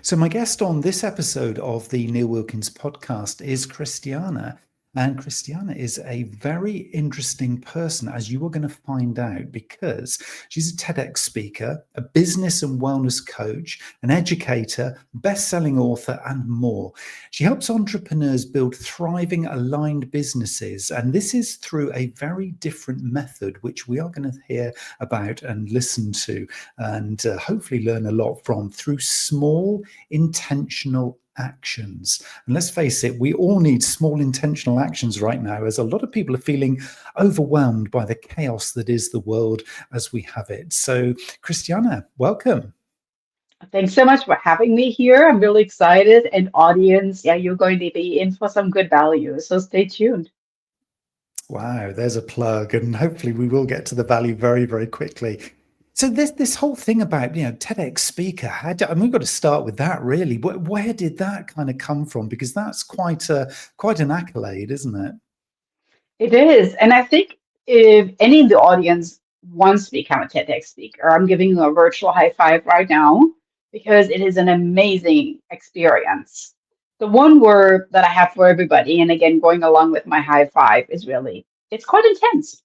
So, my guest on this episode of the Neil Wilkins podcast is Christiana. And Christiana is a very interesting person, as you are going to find out, because she's a TEDx speaker, a business and wellness coach, an educator, best-selling author, and more. She helps entrepreneurs build thriving, aligned businesses. And this is through a very different method, which we are going to hear about and listen to, and hopefully learn a lot from, through small, intentional actions. And let's face it, we all need small intentional actions right now, as a lot of people are feeling overwhelmed by the chaos that is the world as we have it. So, Christiana, welcome. Thanks so much for having me here. I'm really excited. And audience, yeah, you're going to be in for some good value. So stay tuned. Wow, there's a plug, and hopefully we will get to the value very, very quickly. So this whole thing about TEDx speaker, and we've got to start with that really. Where did that kind of come from? Because that's quite an accolade, isn't it? It is. And I think if any in the audience wants to become a TEDx speaker, I'm giving you a virtual high five right now because it is an amazing experience. The one word that I have for everybody, and again, going along with my high five, is really, it's quite intense.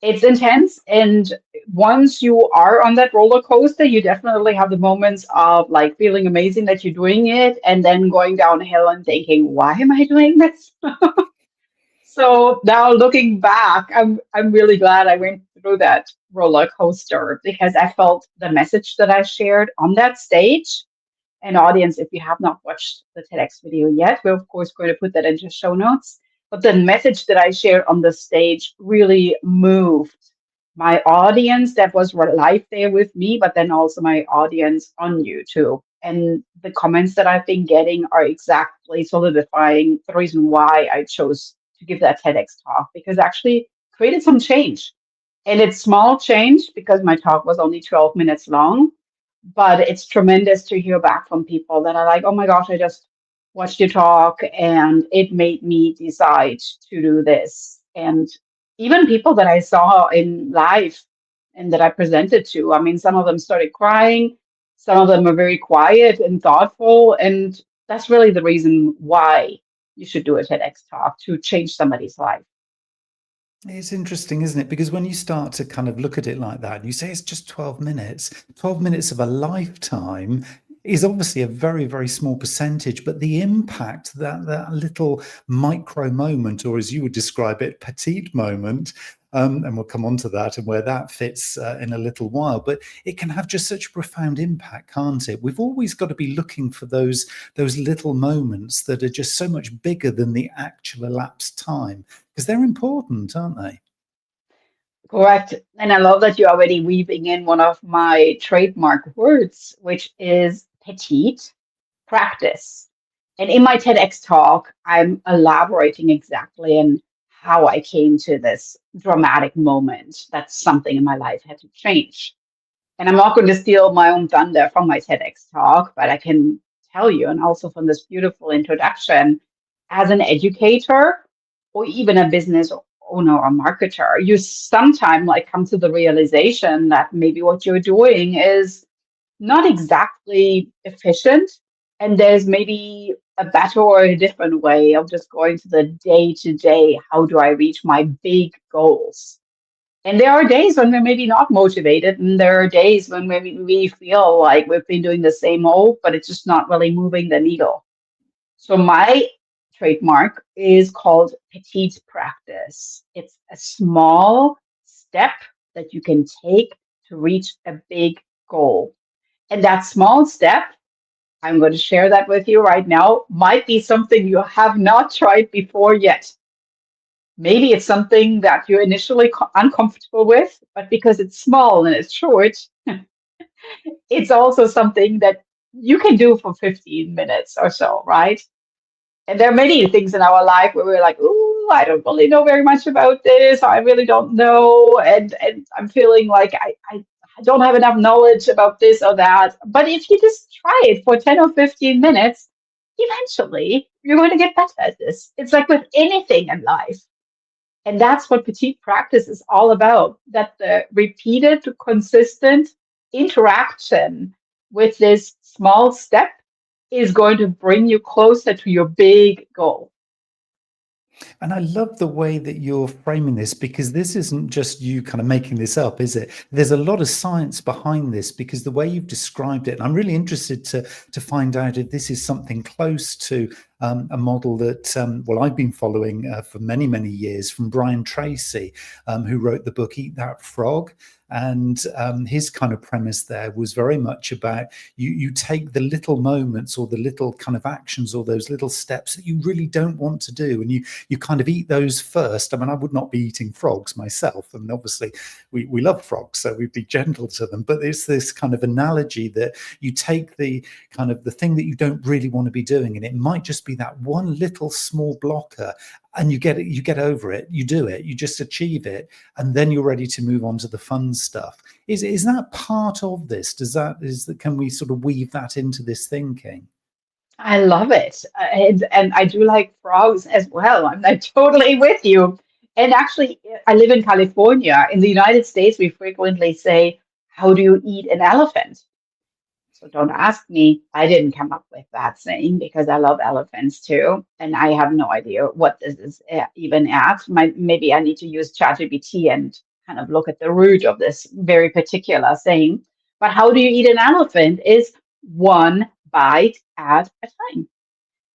It's intense. And once you are on that roller coaster, you definitely have the moments of like feeling amazing that you're doing it and then going downhill and thinking, why am I doing this? So now looking back, I'm really glad I went through that roller coaster because I felt the message that I shared on that stage. And audience, if you have not watched the TEDx video yet, we're of course going to put that into show notes. But the message that I shared on the stage really moved my audience that was live there with me, but then also my audience on YouTube. And the comments that I've been getting are exactly solidifying the reason why I chose to give that TEDx talk, because I actually created some change. And it's small change because my talk was only 12 minutes long, but it's tremendous to hear back from people that are like, oh my gosh, I just watched you talk and it made me decide to do this. And even people that I saw in live and that I presented to, I mean, some of them started crying, some of them are very quiet and thoughtful. And that's really the reason why you should do a TEDx talk, to change somebody's life. It's interesting, isn't it? Because when you start to kind of look at it like that, and you say it's just 12 minutes, 12 minutes of a lifetime is obviously a very, very small percentage, but the impact that little micro moment, or as you would describe it, petite moment, and we'll come on to that and where that fits in a little while, but it can have just such a profound impact, can't it? We've always got to be looking for those little moments that are just so much bigger than the actual elapsed time, because they're important, aren't they? Correct. And I love that you're already weaving in one of my trademark words, which is petite practice. And in my TEDx talk, I'm elaborating exactly on how I came to this dramatic moment that something in my life had to change. And I'm not going to steal my own thunder from my TEDx talk, but I can tell you, and also from this beautiful introduction, as an educator or even a business owner or marketer, you sometimes like come to the realization that maybe what you're doing is not exactly efficient. And there's maybe a better or a different way of just going to the day to day. How do I reach my big goals? And there are days when we're maybe not motivated, and there are days when maybe we feel like we've been doing the same old, but it's just not really moving the needle. So my trademark is called Petite Practice. It's a small step that you can take to reach a big goal. And that small step, I'm going to share that with you right now, might be something you have not tried before yet. Maybe it's something that you're initially uncomfortable with, but because it's small and it's short, it's also something that you can do for 15 minutes or so, right? And there are many things in our life where we're like, ooh, I don't really know very much about this. I really don't know. And I'm feeling like I don't have enough knowledge about this or that. But if you just try it for 10 or 15 minutes, eventually you're going to get better at this. It's like with anything in life. And that's what petite practice is all about, that the repeated, consistent interaction with this small step is going to bring you closer to your big goal. And I love the way that you're framing this, because this isn't just you kind of making this up, is it? There's a lot of science behind this, because the way you've described it, and I'm really interested to find out if this is something close to a model that, well, I've been following for many, many years, from Brian Tracy, who wrote the book Eat That Frog. And his kind of premise there was very much about you take the little moments or the little kind of actions or those little steps that you really don't want to do, and you kind of eat those first. I mean, I would not be eating frogs myself, and obviously we love frogs, so we'd be gentle to them. But it's this kind of analogy that you take the kind of the thing that you don't really want to be doing, and it might just be that one little small blocker, and you get over it, you do it, you just achieve it, and then you're ready to move on to the fun stuff. Is that part of this? Can we sort of weave that into this thinking? I love it. And I do like frogs as well. I'm like totally with you. And actually, I live in California. In the United States, we frequently say, how do you eat an elephant? So don't ask me. I didn't come up with that saying because I love elephants too. And I have no idea what this is even at. Maybe I need to use ChatGPT and kind of look at the root of this very particular saying. But how do you eat an elephant is one bite at a time.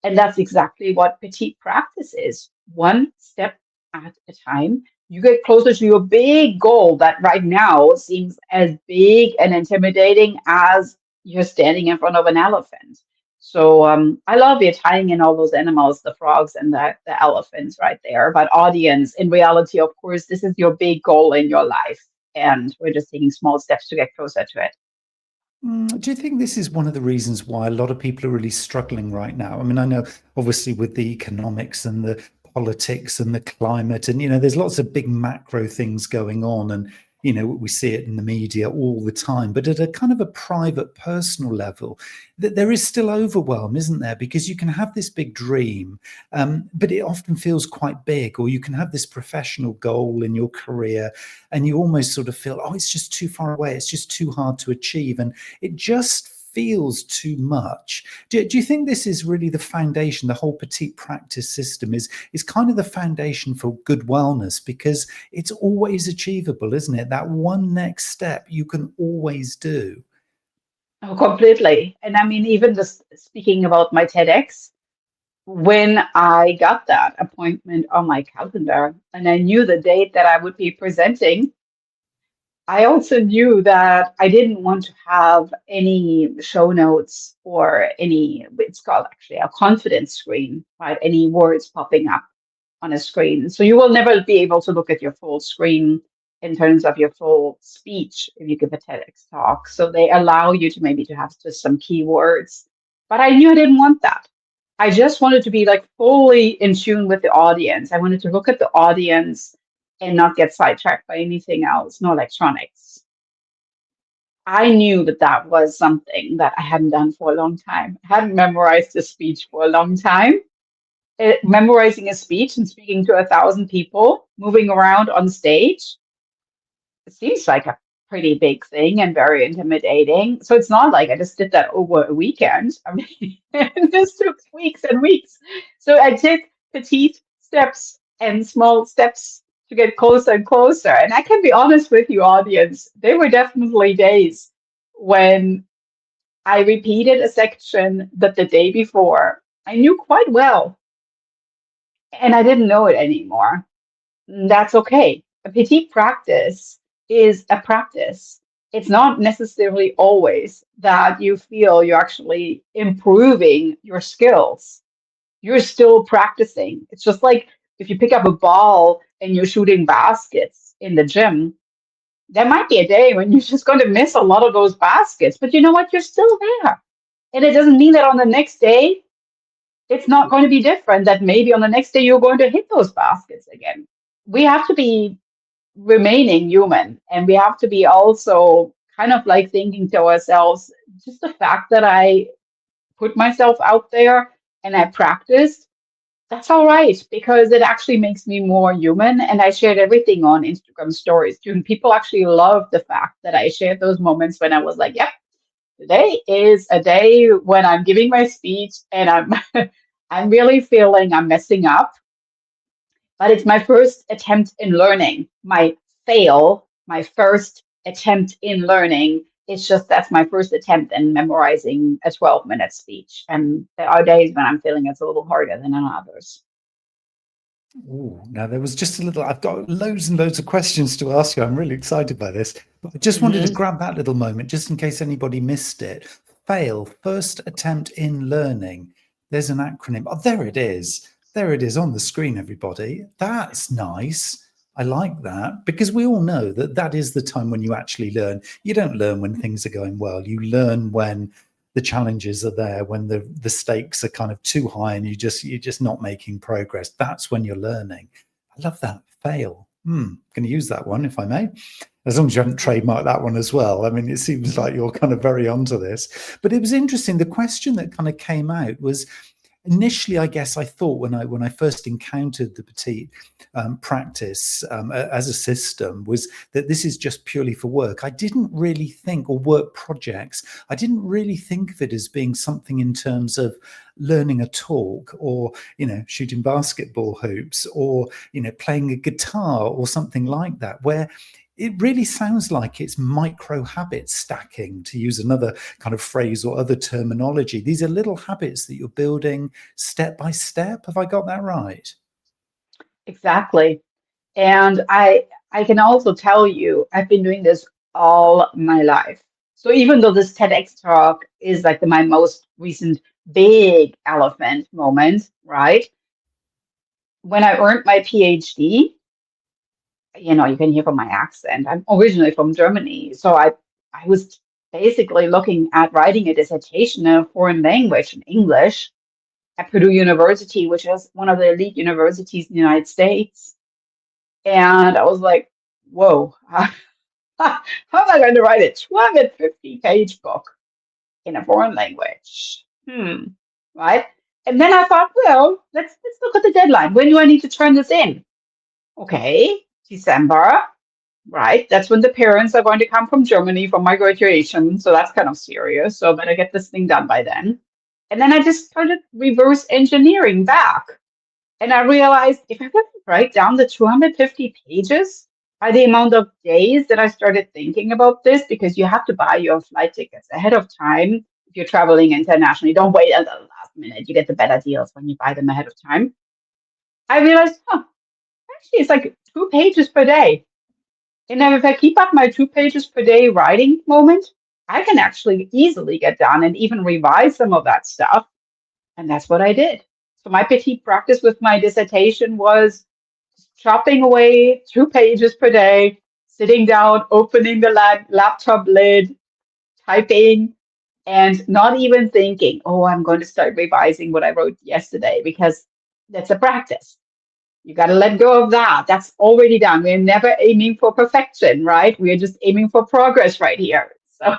And that's exactly what Petite Practice is. One step at a time. You get closer to your big goal that right now seems as big and intimidating as you're standing in front of an elephant. So I love you tying in all those animals, the frogs and the elephants right there. But audience, in reality, of course, this is your big goal in your life. And we're just taking small steps to get closer to it. Do you think this is one of the reasons why a lot of people are really struggling right now? I mean, I know obviously with the economics and the politics and the climate, and there's lots of big macro things going on, and we see it in the media all the time. But at a kind of a private, personal level, that there is still overwhelm, isn't there? Because you can have this big dream, but it often feels quite big. Or you can have this professional goal in your career, and you almost sort of feel, oh, it's just too far away. It's just too hard to achieve, and it just feels too much. Do you think this is really the foundation? The whole Petite Practice system is kind of the foundation for good wellness, because it's always achievable, isn't it? That one next step you can always do. Oh, completely. And I mean, even just speaking about my TEDx, when I got that appointment on my calendar and I knew the date that I would be presenting, I also knew that I didn't want to have any show notes or it's called actually a confidence screen, right? Any words popping up on a screen. So you will never be able to look at your full screen in terms of your full speech if you give a TEDx talk. So they allow you to maybe to have just some keywords. But I knew I didn't want that. I just wanted to be like fully in tune with the audience. I wanted to look at the audience and not get sidetracked by anything else, no electronics. I knew that that was something that I hadn't done for a long time. I hadn't memorized a speech for a long time. Memorizing a speech and speaking to 1,000 people, moving around on stage, it seems like a pretty big thing and very intimidating. So it's not like I just did that over a weekend. I mean, this took weeks and weeks. So I took petite steps and small steps to get closer and closer. And I can be honest with you, audience, there were definitely days when I repeated a section that the day before I knew quite well, and I didn't know it anymore. That's okay. A petite practice is a practice. It's not necessarily always that you feel you're actually improving your skills. You're still practicing. It's just like if you pick up a ball and you're shooting baskets in the gym, there might be a day when you're just going to miss a lot of those baskets, but you know what? You're still there. And it doesn't mean that on the next day, it's not going to be different, that maybe on the next day you're going to hit those baskets again. We have to be remaining human, and we have to be also kind of like thinking to ourselves, just the fact that I put myself out there and I practiced, that's all right, because it actually makes me more human. And I shared everything on Instagram stories too. And people actually loved the fact that I shared those moments when I was like, yep, today is a day when I'm giving my speech and I'm really feeling I'm messing up, but it's my first attempt in learning. My first attempt in learning. It's just that's my first attempt in memorizing a 12-minute speech. And there are days when I'm feeling it's a little harder than on others. Oh, now there was just a little, I've got loads and loads of questions to ask you. I'm really excited by this, but I just wanted to Mhm. grab that little moment just in case anybody missed it. FAIL, first attempt in learning. There's an acronym. Oh, there it is. There it is on the screen, everybody. That's nice. I like that because we all know that that is the time when you actually learn. You don't learn when things are going well. You learn when the challenges are there, when the stakes are kind of too high and you're just not making progress. That's when you're learning. I love that. Fail. Going to use that one if I may, as long as you haven't trademarked that one as well. I mean, it seems like you're kind of very onto this. But it was interesting. The question that kind of came out was, initially, I guess I thought when I first encountered the Petite practice as a system was that this is just purely for work. I didn't really think, or work projects, I didn't really think of it as being something in terms of learning a talk, or shooting basketball hoops, or playing a guitar or something like that, where it really sounds like it's micro habit stacking, to use another kind of phrase or other terminology. These are little habits that you're building step by step. Have I got that right? Exactly. And I can also tell you, I've been doing this all my life. So even though this TEDx talk is like my most recent big elephant moment, right? When I earned my PhD, you can hear from my accent. I'm originally from Germany. So I was basically looking at writing a dissertation in a foreign language in English at Purdue University, which is one of the elite universities in the United States. And I was like, whoa, how am I going to write a 250-page book in a foreign language? Right? And then I thought, well, let's look at the deadline. When do I need to turn this in? Okay, December, right? That's when the parents are going to come from Germany for my graduation. So that's kind of serious. So I better get this thing done by then. And then I just started reverse engineering back. And I realized if I would write down the 250 pages by the amount of days that I started thinking about this, because you have to buy your flight tickets ahead of time if you're traveling internationally. Don't wait until the last minute. You get the better deals when you buy them ahead of time. I realized, actually, it's like 2 pages per day. And then if I keep up my 2 pages per day writing moment, I can actually easily get done and even revise some of that stuff. And that's what I did. So my petite practice with my dissertation was chopping away 2 pages per day, sitting down, opening the laptop lid, typing, and not even thinking, oh, I'm going to start revising what I wrote yesterday, because that's a practice. You got to let go of that. That's already done. We're never aiming for perfection, right? We're just aiming for progress right here. So,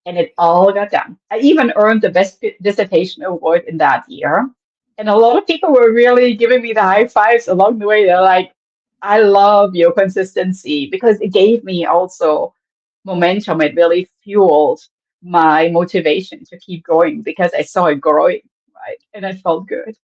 and it all got done. I even earned the best dissertation award in that year. And a lot of people were really giving me the high fives along the way. They're like, I love your consistency, because it gave me also momentum. It really fueled my motivation to keep going because I saw it growing, right? And I felt good.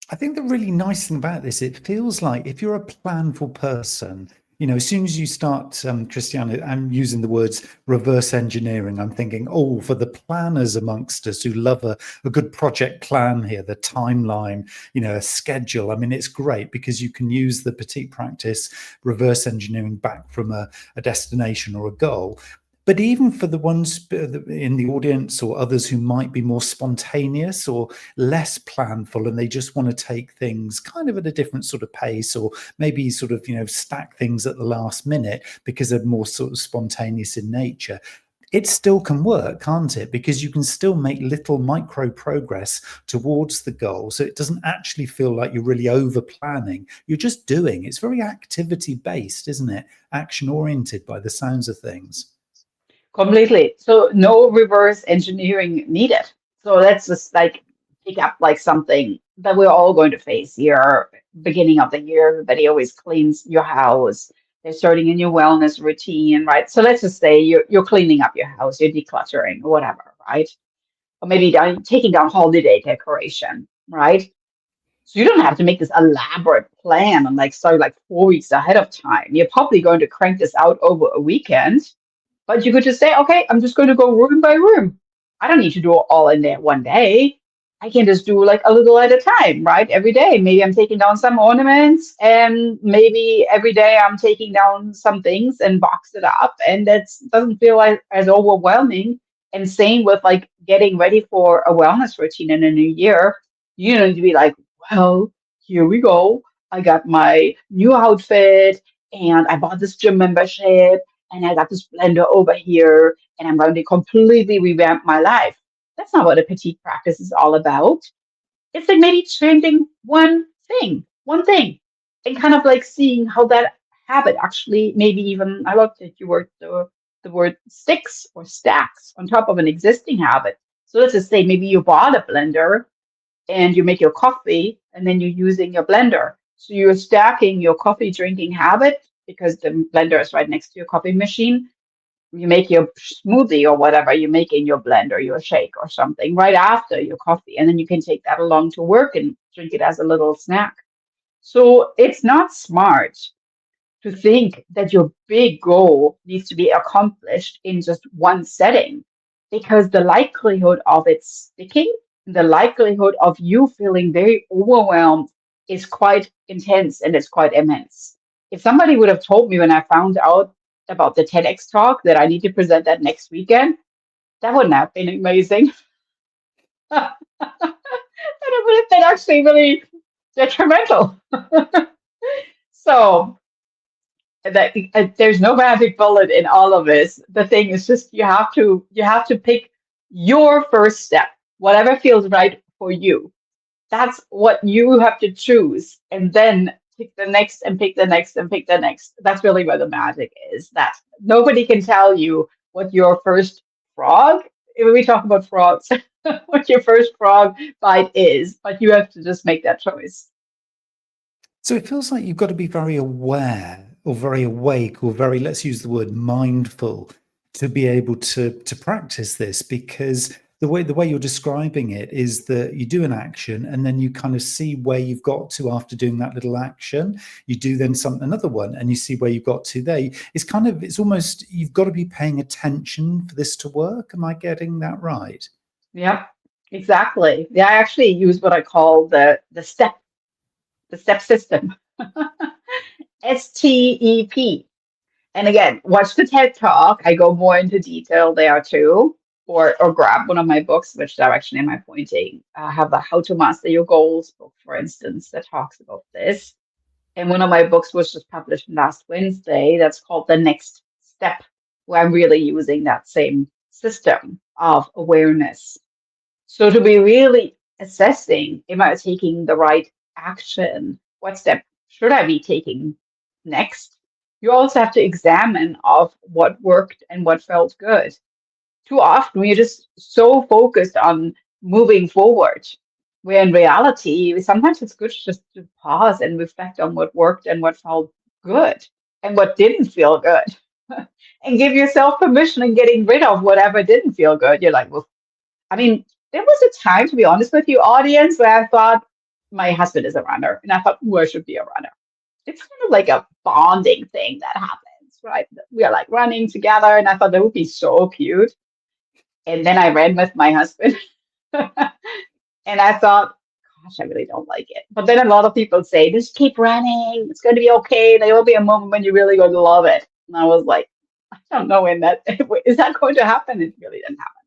I think the really nice thing about this, it feels like if you're a planful person, as soon as you start, Christiane, I'm using the words reverse engineering. I'm thinking, oh, for the planners amongst us who love a good project plan here, the timeline, a schedule. I mean, it's great because you can use the Petite practice reverse engineering back from a destination or a goal. But even for the ones in the audience or others who might be more spontaneous or less planful, and they just want to take things kind of at a different sort of pace, or maybe sort of, stack things at the last minute because they're more sort of spontaneous in nature, it still can work, can't it? Because you can still make little micro progress towards the goal. So it doesn't actually feel like you're really over planning. You're just doing. It's very activity based, isn't it? Action oriented by the sounds of things. Completely. So no reverse engineering needed. So let's just like pick up like something that we're all going to face here. Beginning of the year, everybody always cleans your house. They're starting a new wellness routine, right? So let's just say you're cleaning up your house, you're decluttering or whatever, right? Or maybe taking down holiday decoration, right? So you don't have to make this elaborate plan and like start like 4 weeks ahead of time. You're probably going to crank this out over a weekend, but you could just say, okay, I'm just going to go room by room. I don't need to do it all in there one day. I can just do like a little at a time, right? Every day, maybe I'm taking down some ornaments, and maybe every day I'm taking down some things and box it up, and that doesn't feel like as overwhelming. And same with like getting ready for a wellness routine in a new year. You need to be like, well, here we go. I got my new outfit, and I bought this gym membership, and I got this blender over here, and I'm going to completely revamp my life. That's not what a petite practice is all about. It's like maybe changing one thing, and kind of like seeing how that habit actually, maybe even, I love that you word the word sticks or stacks on top of an existing habit. So let's just say maybe you bought a blender and you make your coffee and then you're using your blender. So you're stacking your coffee drinking habit because the blender is right next to your coffee machine. You make your smoothie or whatever you make in your blender, your shake or something right after your coffee. And then you can take that along to work and drink it as a little snack. So it's not smart to think that your big goal needs to be accomplished in just one setting, because the likelihood of it sticking, the likelihood of you feeling very overwhelmed is quite intense and it's quite immense. If somebody would have told me when I found out about the TEDx talk that I need to present that next weekend, that wouldn't have been amazing. And it would have been actually really detrimental. So that there's no magic bullet in all of this. The thing is just you have to pick your first step, whatever feels right for you. That's what you have to choose, and then pick the next and pick the next and pick the next. That's really where the magic is. That nobody can tell you what your first frog, when we talk about frogs, what your first frog bite is, but you have to just make that choice. So it feels like you've got to be very aware or very awake or very, let's use the word mindful, to be able to practice this, because the way you're describing it is that you do an action and then you kind of see where you've got to after doing that little action. You do then another one and you see where you've got to there. It's almost, you've got to be paying attention for this to work. Am I getting that right? Yep, exactly. Yeah, I actually use what I call the step system. STEP. And again, watch the TED Talk. I go more into detail there too. Or grab one of my books, which direction am I pointing? I have the How to Master Your Goals book, for instance, that talks about this. And one of my books was just published last Wednesday. That's called The Next Step, where I'm really using that same system of awareness. So to be really assessing, am I taking the right action? What step should I be taking next? You also have to examine of what worked and what felt good. Too often we're just so focused on moving forward, where in reality, sometimes it's good just to pause and reflect on what worked and what felt good and what didn't feel good. And give yourself permission in getting rid of whatever didn't feel good. You're like, well, I mean, there was a time, to be honest with you, audience, where I thought my husband is a runner, and I thought, oh, I should be a runner. It's kind of like a bonding thing that happens, right? We are like running together, and I thought that would be so cute. And then I ran with my husband, and I thought, gosh, I really don't like it. But then a lot of people say, just keep running. It's going to be okay. There will be a moment when you're really going to love it. And I was like, I don't know when that is that going to happen. It really didn't happen.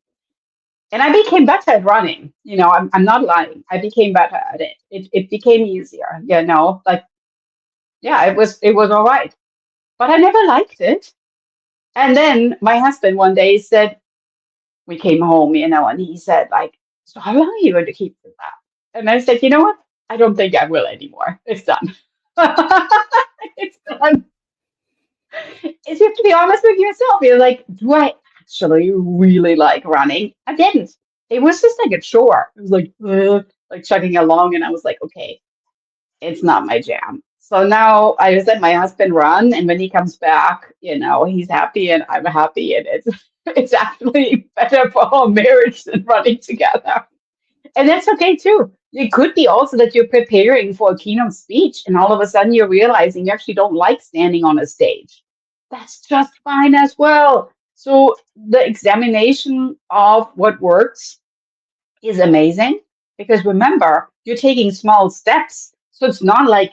And I became better at running. I'm not lying. I became better at it. It became easier. Like, yeah, it was all right. But I never liked it. And then my husband one day said, we came home, and he said, like, so how long are you going to keep with that? And I said, you know what? I don't think I will anymore. It's done. It's done. Is you have to be honest with yourself. You're like, do I actually really like running? I didn't. It was just like a chore. It was like chugging along, and I was like, okay, it's not my jam. So now I just let my husband run, and when he comes back, he's happy and I'm happy, and it's it's actually better for our marriage than running together. And that's okay too. It could be also that you're preparing for a keynote speech, and all of a sudden you're realizing you actually don't like standing on a stage. That's just fine as well. So the examination of what works is amazing, because remember, you're taking small steps. So it's not like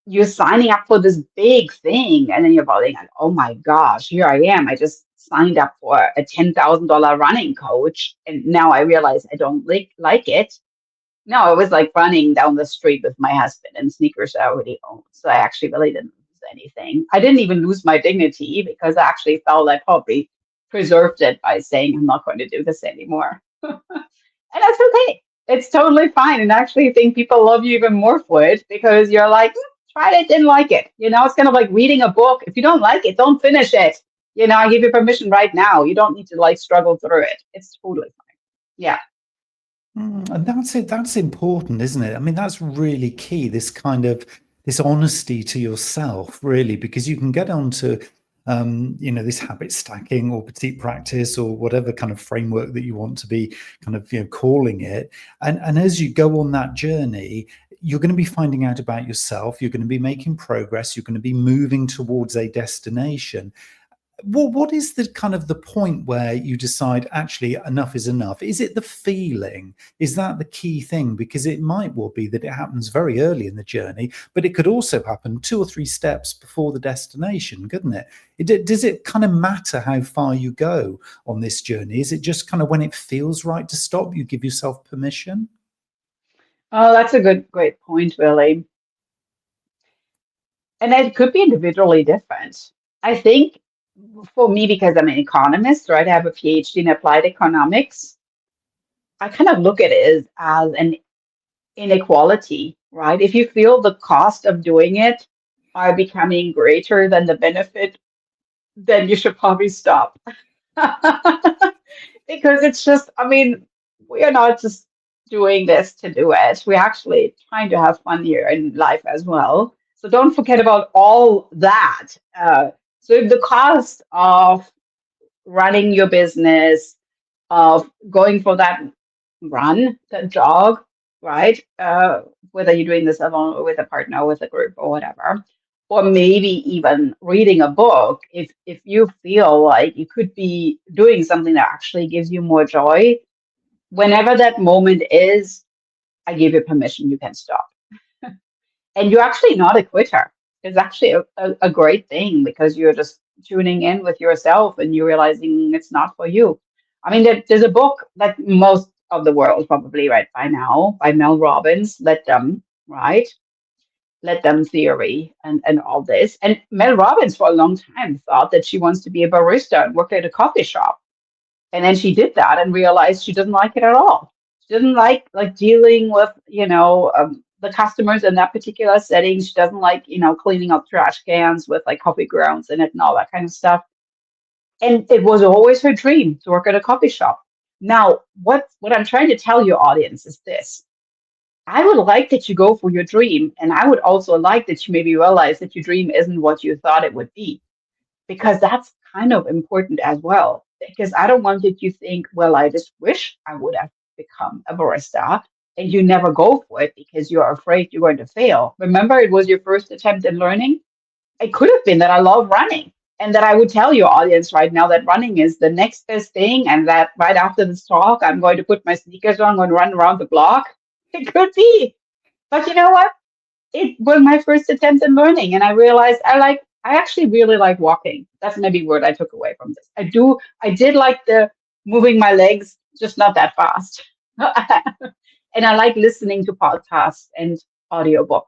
you're signing up for this big thing and then you're probably like, oh my gosh, here I am. I just signed up for a $10,000 running coach, and now I realize I don't like it. No, it was like running down the street with my husband in sneakers I already owned. So I actually really didn't lose anything. I didn't even lose my dignity, because I actually felt I probably preserved it by saying I'm not going to do this anymore. And that's okay. It's totally fine. And I actually think people love you even more for it, because you're like, tried it, didn't like it. It's kind of like reading a book. If you don't like it, don't finish it. I give you permission right now. You don't need to like struggle through it. It's totally fine. Yeah. And that's it. That's important, isn't it? I mean, that's really key. This honesty to yourself, really, because you can get onto this habit stacking or petite practice or whatever kind of framework that you want to be kind of calling it. And as you go on that journey, you're going to be finding out about yourself. You're going to be making progress. You're going to be moving towards a destination. What is the kind of the point where you decide actually enough is enough? Is it the feeling? Is that the key thing? Because it might well be that it happens very early in the journey, but it could also happen 2 or 3 steps before the destination, couldn't it? Does it kind of matter how far you go on this journey? Is it just kind of when it feels right to stop, you give yourself permission? Oh, that's a great point, really. And it could be individually different. I think for me, because I'm an economist, right? I have a PhD in applied economics. I kind of look at it as an inequality, right? If you feel the cost of doing it are becoming greater than the benefit, then you should probably stop. Because it's just, I mean, we are not just doing this to do it. We're actually trying to have fun here in life as well. So don't forget about all that. So if the cost of running your business, of going for that run, that jog, right? Whether you're doing this alone or with a partner, or with a group or whatever, or maybe even reading a book, if you feel like you could be doing something that actually gives you more joy, whenever that moment is, I give you permission, you can stop. And you're actually not a quitter. It's actually a great thing, because you're just tuning in with yourself and you're realizing it's not for you. I mean, there's a book that most of the world probably read by now by Mel Robbins, Let Them, right? Let Them Theory and all this. And Mel Robbins for a long time thought that she wants to be a barista and work at a coffee shop. And then she did that and realized she doesn't like it at all. She doesn't like dealing with, the customers in that particular setting. She doesn't like, cleaning up trash cans with like coffee grounds in it and all that kind of stuff. And it was always her dream to work at a coffee shop. Now, what I'm trying to tell your audience is this. I would like that you go for your dream. And I would also like that you maybe realize that your dream isn't what you thought it would be, because that's kind of important as well. Because I don't want that you think, well, I just wish I would have become a barista, and you never go for it because you're afraid you're going to fail. Remember, it was your first attempt at learning. It could have been that I love running, and that I would tell your audience right now that running is the next best thing, and that right after this talk, I'm going to put my sneakers on and run around the block. It could be. But you know what? It was my first attempt at learning, and I realized I actually really like walking. That's maybe word I took away from this. I did like the moving my legs, just not that fast. And I like listening to podcasts and audiobooks.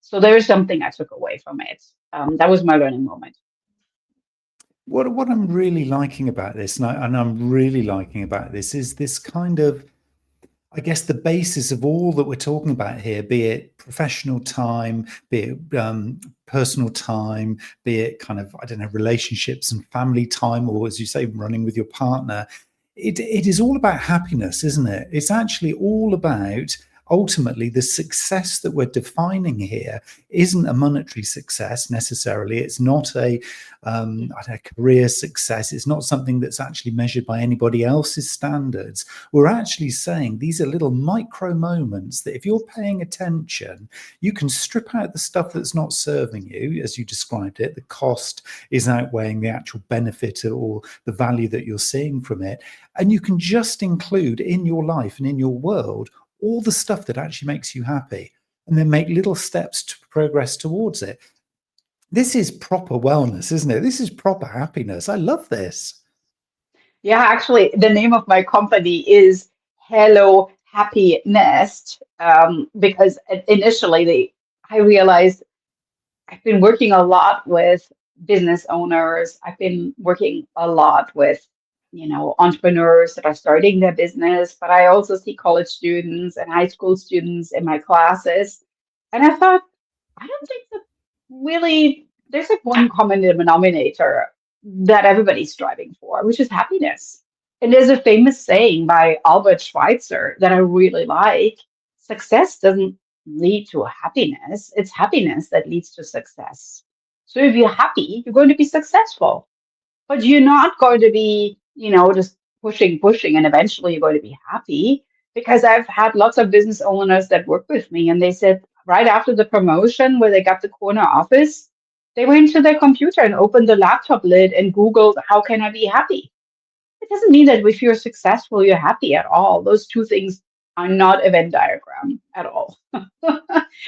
So there's something I took away from it. That was my learning moment. What I'm really liking about this, and I'm really liking about this, is this kind of, I guess, the basis of all that we're talking about here, be it professional time, be it personal time, be it kind of, I don't know, relationships and family time, or as you say, running with your partner. It is all about happiness, isn't it? It's actually all about ultimately the success that we're defining here isn't a monetary success necessarily. It's not a career success. It's not something that's actually measured by anybody else's standards. We're actually saying these are little micro moments that if you're paying attention, you can strip out the stuff that's not serving you, as you described it. The cost is outweighing the actual benefit or the value that you're seeing from it. And you can just include in your life and in your world all the stuff that actually makes you happy, and then make little steps to progress towards it. This is proper wellness, isn't it? This is proper happiness. I love this. Yeah, actually, the name of my company is Hello Happy Nest, because initially I realized I've been working a lot with business owners. I've been working a lot with, entrepreneurs that are starting their business, but I also see college students and high school students in my classes. And I thought, I don't think that really there's like one common denominator that everybody's striving for, which is happiness. And there's a famous saying by Albert Schweitzer that I really like: success doesn't lead to happiness, it's happiness that leads to success. So if you're happy, you're going to be successful, but you're not going to be, just pushing, and eventually you're going to be happy. Because I've had lots of business owners that work with me, and they said right after the promotion where they got the corner office, they went to their computer and opened the laptop lid and Googled, how can I be happy? It doesn't mean that if you're successful, you're happy at all. Those two things are not a Venn diagram at all.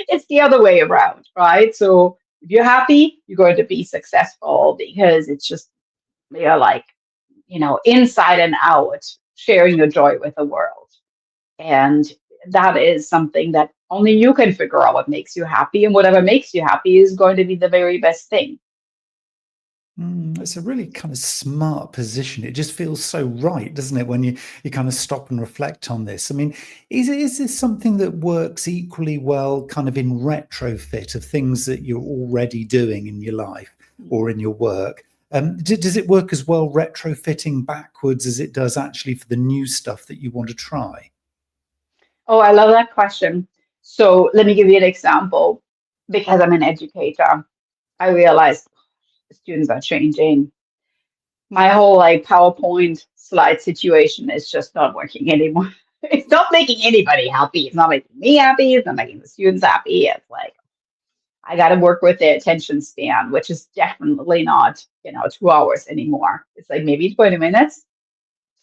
It's the other way around, right? So if you're happy, you're going to be successful because it's just, you're like, inside and out, sharing your joy with the world. And that is something that only you can figure out what makes you happy. And whatever makes you happy is going to be the very best thing. It's a really kind of smart position. It just feels so right, doesn't it, when you kind of stop and reflect on this? I mean, is this something that works equally well kind of in retrofit of things that you're already doing in your life or in your work? Does it work as well retrofitting backwards as it does actually for the new stuff that you want to try? Oh, I love that question. So let me give you an example. Because I'm an educator, I realized students are changing. My whole like PowerPoint slide situation is just not working anymore. It's not making anybody happy. It's not making me happy. It's not making the students happy. It's like I got to work with their attention span, which is definitely not, 2 hours anymore. It's like maybe 20 minutes.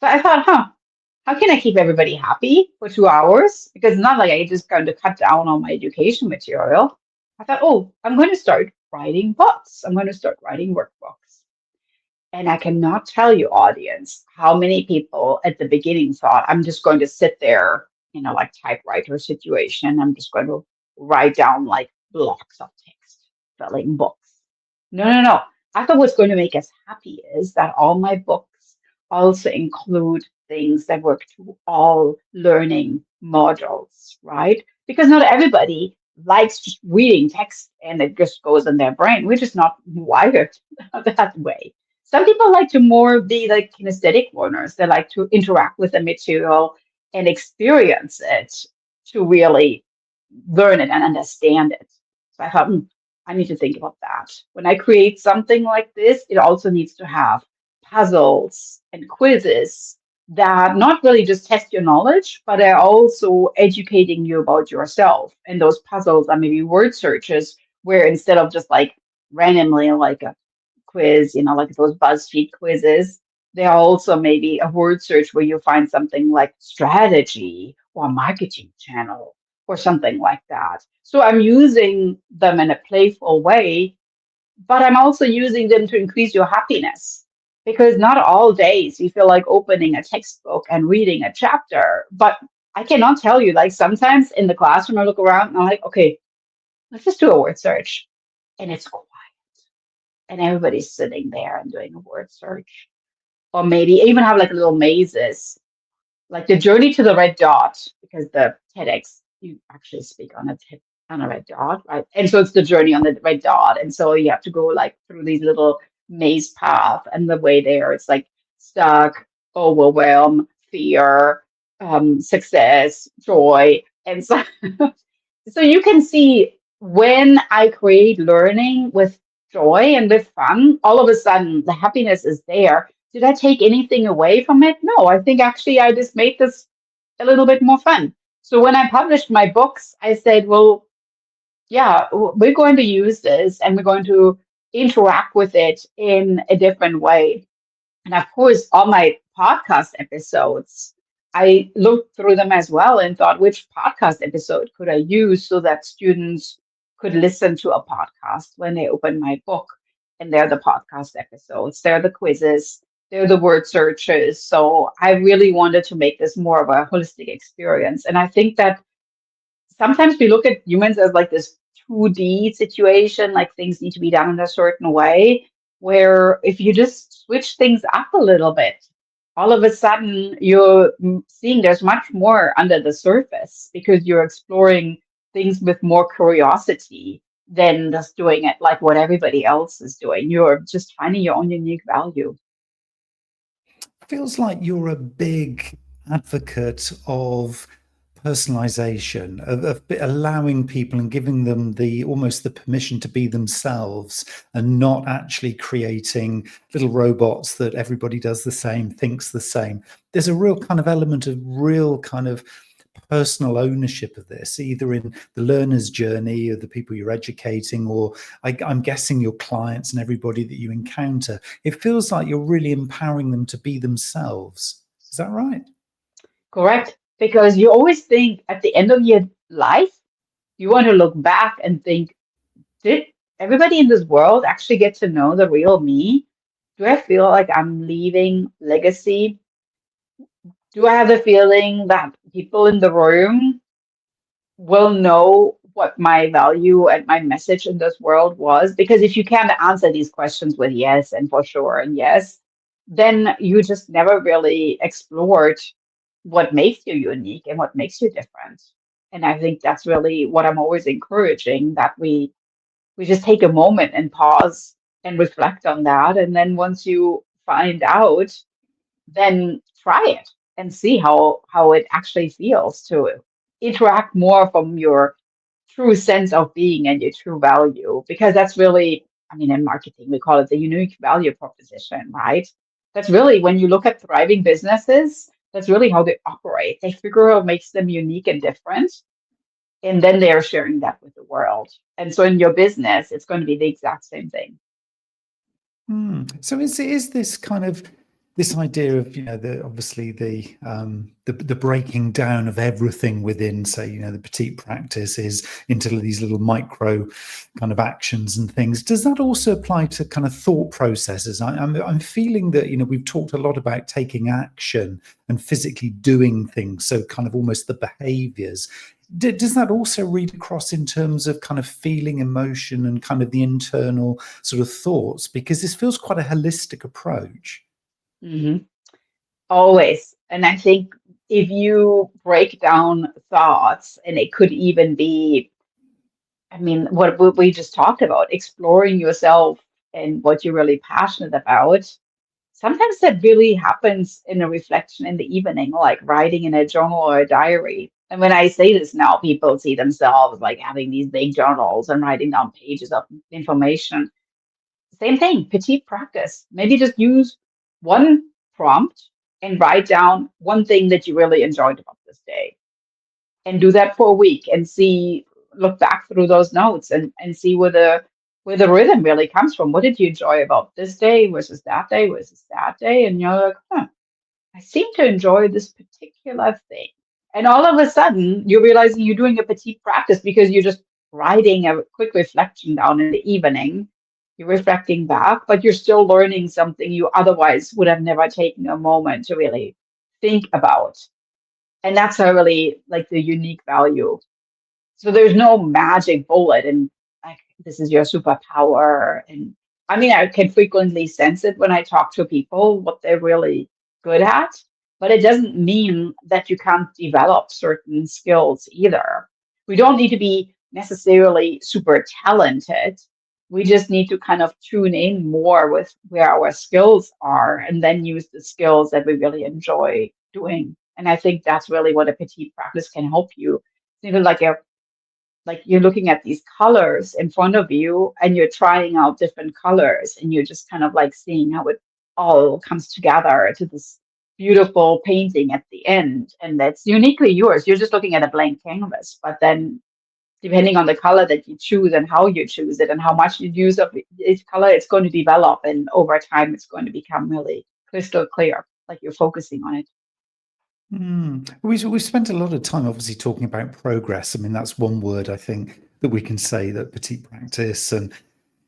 So I thought, how can I keep everybody happy for 2 hours? Because it's not like I just going to cut down on my education material. I thought, oh, I'm going to start writing books. I'm going to start writing workbooks. And I cannot tell you, audience, how many people at the beginning thought, I'm just going to sit there, like typewriter situation. I'm just going to write down like blocks of text, filling books. No, no, no. I thought what's going to make us happy is that all my books also include things that work through all learning modules, right? Because not everybody likes just reading text and it just goes in their brain. We're just not wired that way. Some people like to more be like kinesthetic learners. They like to interact with the material and experience it to really learn it and understand it. So I thought, I need to think about that. When I create something like this, it also needs to have puzzles and quizzes that not really just test your knowledge, but are also educating you about yourself. And those puzzles are maybe word searches where instead of just like randomly like a quiz, like those BuzzFeed quizzes, there are also maybe a word search where you find something like strategy or marketing channel or something like that. So I'm using them in a playful way, but I'm also using them to increase your happiness because not all days you feel like opening a textbook and reading a chapter. But I cannot tell you, like sometimes in the classroom, I look around and I'm like, okay, let's just do a word search. And it's quiet. And everybody's sitting there and doing a word search. Or maybe even have like little mazes, like the journey to the red dot, because the TEDx, you actually speak on a red dot, right? And so it's the journey on the red dot. And so you have to go like through these little maze path, and the way there, it's like stuck, overwhelm, fear, success, joy. And so, so you can see when I create learning with joy and with fun, all of a sudden the happiness is there. Did I take anything away from it? No, I think actually I just made this a little bit more fun. So when I published my books, I said, well, yeah, we're going to use this and we're going to interact with it in a different way. And of course, all my podcast episodes, I looked through them as well and thought, which podcast episode could I use so that students could listen to a podcast when they open my book? And they're the podcast episodes, they're the quizzes, they're the word searches. So I really wanted to make this more of a holistic experience. And I think that sometimes we look at humans as like this 2D situation, like things need to be done in a certain way, where if you just switch things up a little bit, all of a sudden you're seeing there's much more under the surface because you're exploring things with more curiosity than just doing it like what everybody else is doing. You're just finding your own unique value. Feels like you're a big advocate of personalization, of allowing people and giving them the almost the permission to be themselves and not actually creating little robots that everybody does the same, thinks the same. There's a real kind of element of real kind of personal ownership of this, either in the learner's journey of the people you're educating, or I'm guessing your clients and everybody that you encounter. It feels like you're really empowering them to be themselves. Is that right? Correct. Because you always think at the end of your life, you want to look back and think, did everybody in this world actually get to know the real me? Do I feel like I'm leaving legacy? Do I have the feeling that people in the room will know what my value and my message in this world was? Because if you can't answer these questions with yes and for sure and yes, then you just never really explored what makes you unique and what makes you different. And I think that's really what I'm always encouraging, that we just take a moment and pause and reflect on that. And then once you find out, then try it and see how it actually feels to interact more from your true sense of being and your true value. Because that's really, I mean, in marketing, we call it the unique value proposition, right? That's really when you look at thriving businesses, that's really how they operate. They figure out what makes them unique and different, and then they're sharing that with the world. And so in your business, it's going to be the exact same thing. So is this kind of this idea of, the obviously the breaking down of everything within, say, the petite practice is into these little micro kind of actions and things. Does that also apply to kind of thought processes? I'm feeling that we've talked a lot about taking action and physically doing things, so kind of almost the behaviors. Does that also read across in terms of kind of feeling, emotion, and kind of the internal sort of thoughts? Because this feels quite a holistic approach. hmm Always. And I think if you break down thoughts, and it could even be, I mean, what we just talked about, exploring yourself and what you're really passionate about. Sometimes that really happens in a reflection in the evening, like writing in a journal or a diary. And when I say this now, people see themselves like having these big journals and writing down pages of information. Same thing, petite practice. Maybe just use one prompt and write down one thing that you really enjoyed about this day, and do that for a week and see, look back through those notes and see where the rhythm really comes from. What did you enjoy about this day versus that day? And you're like, huh, I seem to enjoy this particular thing. And all of a sudden you're realizing you're doing a petite practice because you're just writing a quick reflection down in the evening. You're reflecting back, but you're still learning something you otherwise would have never taken a moment to really think about. And that's a really like the unique value. So there's no magic bullet and like this is your superpower. And I mean, I can frequently sense it when I talk to people what they're really good at, but it doesn't mean that you can't develop certain skills either. We don't need to be necessarily super talented. We just need to kind of tune in more with where our skills are and then use the skills that we really enjoy doing. And I think that's really what a petite practice can help you even like you're looking at these colors in front of you and you're trying out different colors and you're just kind of like seeing how it all comes together to this beautiful painting at the end. And that's uniquely yours. You're just looking at a blank canvas, but then depending on the color that you choose and how you choose it and how much you use of each color, it's going to develop. And over time, it's going to become really crystal clear, like you're focusing on it. We've spent a lot of time obviously talking about progress. I mean, that's one word I think that we can say that Petite Practice and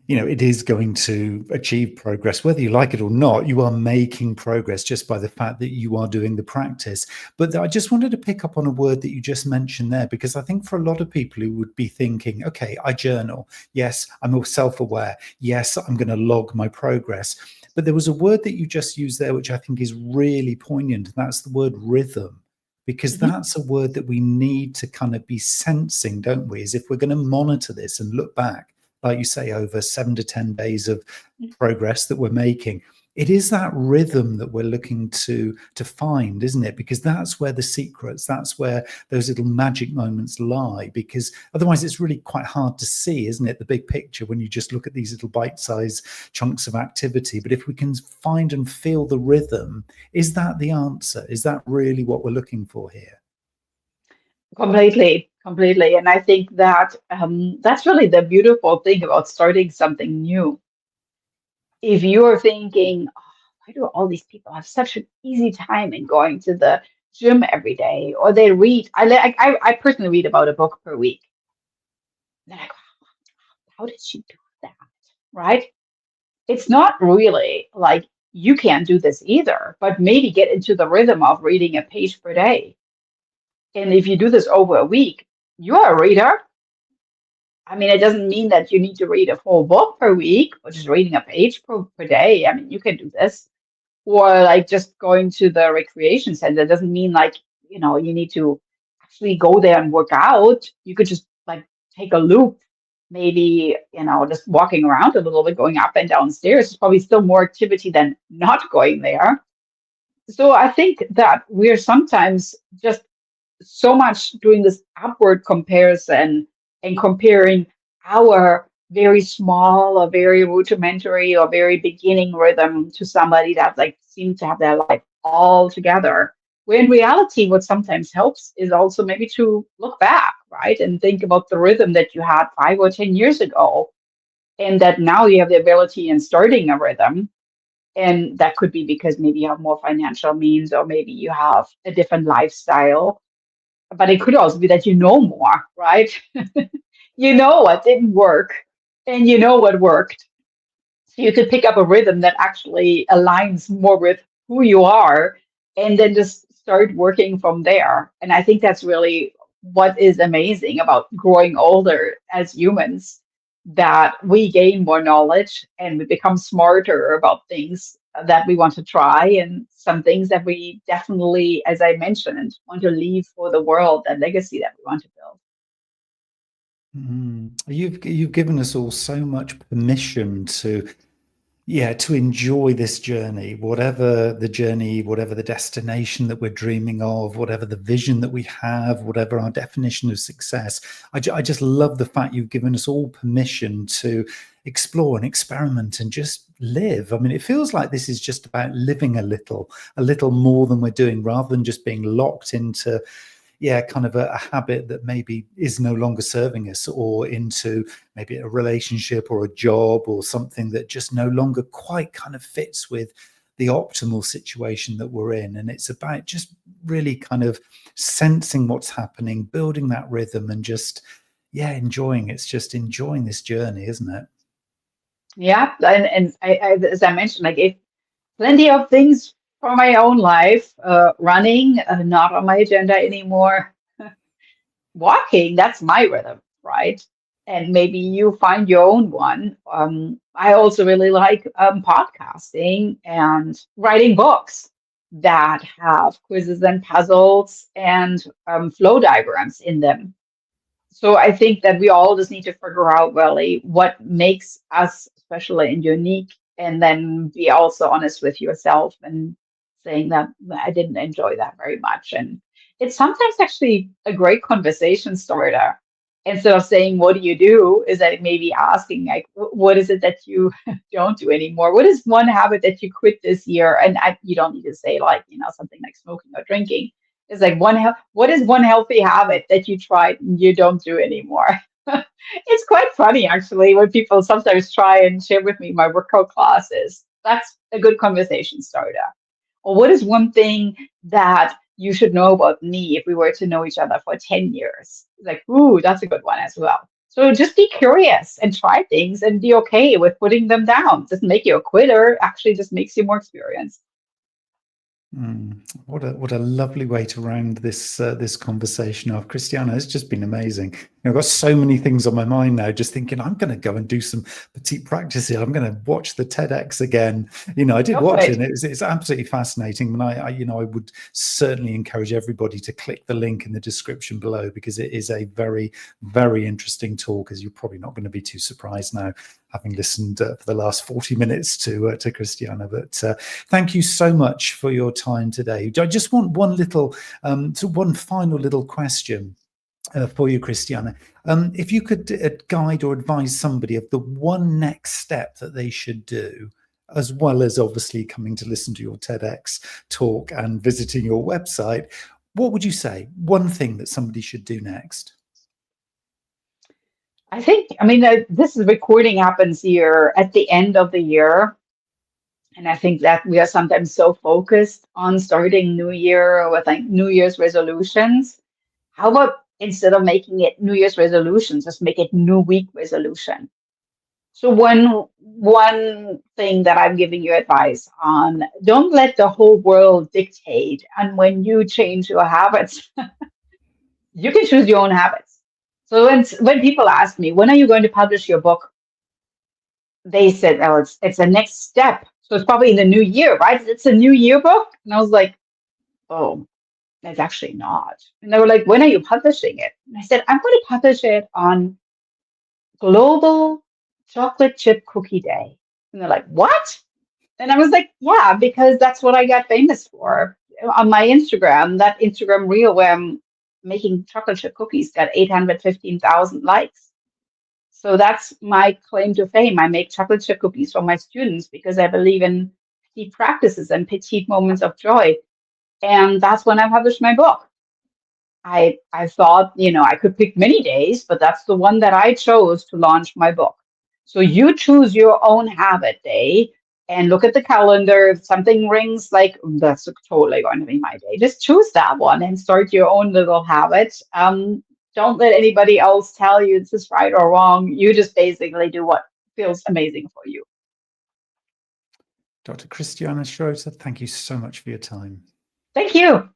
it is going to achieve progress, whether you like it or not. You are making progress just by the fact that you are doing the practice. But I just wanted to pick up on a word that you just mentioned there, because I think for a lot of people who would be thinking, okay, I journal. Yes, I'm self-aware. Yes, I'm going to log my progress. But there was a word that you just used there, which I think is really poignant. And that's the word rhythm, because Mhm. that's a word that we need to kind of be sensing, don't we? As if we're going to monitor this and look back, like you say, over 7 to 10 days of progress that we're making. It is that rhythm that we're looking to find, isn't it? Because that's where the secrets, that's where those little magic moments lie, because otherwise it's really quite hard to see, isn't it? The big picture when you just look at these little bite-sized chunks of activity. But if we can find and feel the rhythm, is that the answer? Is that really what we're looking for here? Completely, completely. And I think that that's really the beautiful thing about starting something new. If you're thinking, oh, why do all these people have such an easy time in going to the gym every day, or they read? I personally read about a book per week. And I go, how did she do that? Right? It's not really like you can't do this either, but maybe get into the rhythm of reading a page per day. And if you do this over a week, you're a reader. I mean, it doesn't mean that you need to read a full book per week or just reading a page per day. I mean, you can do this. Or like just going to the recreation center doesn't mean like, you need to actually go there and work out. You could just like take a loop, maybe, just walking around a little bit, going up and down stairs is probably still more activity than not going there. So I think that we're sometimes just so much doing this upward comparison and comparing our very small or very rudimentary or very beginning rhythm to somebody that like seems to have their life all together. Where in reality, what sometimes helps is also maybe to look back, right? And think about the rhythm that you had 5 or 10 years ago, and that now you have the ability in starting a rhythm. And that could be because maybe you have more financial means, or maybe you have a different lifestyle, but it could also be that you know more, right? You know what didn't work and you know what worked. So you could pick up a rhythm that actually aligns more with who you are and then just start working from there. And I think that's really what is amazing about growing older as humans, that we gain more knowledge and we become smarter about things that we want to try, and some things that we definitely, as I mentioned, want to leave for the world, that legacy that we want to build. You've given us all so much permission to enjoy this journey, whatever the destination that we're dreaming of, whatever the vision that we have, whatever our definition of success. I just love the fact you've given us all permission to explore and experiment and just live. I mean, it feels like this is just about living a little more than we're doing, rather than just being locked into kind of a habit that maybe is no longer serving us, or into maybe a relationship or a job or something that just no longer quite kind of fits with the optimal situation that we're in. And it's about just really kind of sensing what's happening, building that rhythm, and just enjoying. It's just enjoying this journey, isn't it? Yeah, and as I mentioned, I gave plenty of things for my own life. Running, not on my agenda anymore. Walking, that's my rhythm, right? And maybe you find your own one. I also really like podcasting and writing books that have quizzes and puzzles and flow diagrams in them. So I think that we all just need to figure out really what makes us special and unique, and then be also honest with yourself and saying that I didn't enjoy that very much. And it's sometimes actually a great conversation starter. Instead of saying, what do you do? Is that maybe asking, like, what is it that you don't do anymore? What is one habit that you quit this year? And you don't need to say, like, something like smoking or drinking. It's like, what is one healthy habit that you tried and you don't do anymore? It's quite funny, actually, when people sometimes try and share with me my workout classes. That's a good conversation starter. Or what is one thing that you should know about me if we were to know each other for 10 years? Like, ooh, that's a good one as well. So just be curious and try things and be okay with putting them down. Doesn't make you a quitter, actually just makes you more experienced. What a lovely way to round this conversation off. Christiane, it's just been amazing. I've got so many things on my mind now, just thinking I'm going to go and do some petite practice here. I'm going to watch the TEDx again. I did Go for watch it. it. It's absolutely fascinating. And I would certainly encourage everybody to click the link in the description below, because it is a very, very interesting talk, as you're probably not going to be too surprised now, having listened for the last 40 minutes to Christiane. But thank you so much for your time today. I just want one final little question for you, Christiane. If you could guide or advise somebody of the one next step that they should do, as well as obviously coming to listen to your TEDx talk and visiting your website, what would you say? One thing that somebody should do next? This recording happens here at the end of the year. And I think that we are sometimes so focused on starting New Year with like New Year's resolutions. How about instead of making it New Year's resolutions, just make it New Week resolution? So one thing that I'm giving you advice on, don't let the whole world dictate. And when you change your habits, you can choose your own habits. So when people ask me, when are you going to publish your book? They said, oh, it's the next step. So it's probably in the new year, right? It's a new year book. And I was like, oh, it's actually not. And they were like, when are you publishing it? And I said, I'm going to publish it on Global Chocolate Chip Cookie Day. And they're like, what? And I was like, yeah, because that's what I got famous for. On my Instagram, that Instagram reel where I'm making chocolate chip cookies got 815,000 likes. So that's my claim to fame. I make chocolate chip cookies for my students because I believe in petite practices and petite moments of joy. And that's when I published my book. I thought, I could pick many days, but that's the one that I chose to launch my book. So you choose your own habit day and look at the calendar. If something rings like, that's totally going to be my day, just choose that one and start your own little habit. Don't let anybody else tell you this is right or wrong. You just basically do what feels amazing for you. Dr. Christiane Schroeter, thank you so much for your time. Thank you.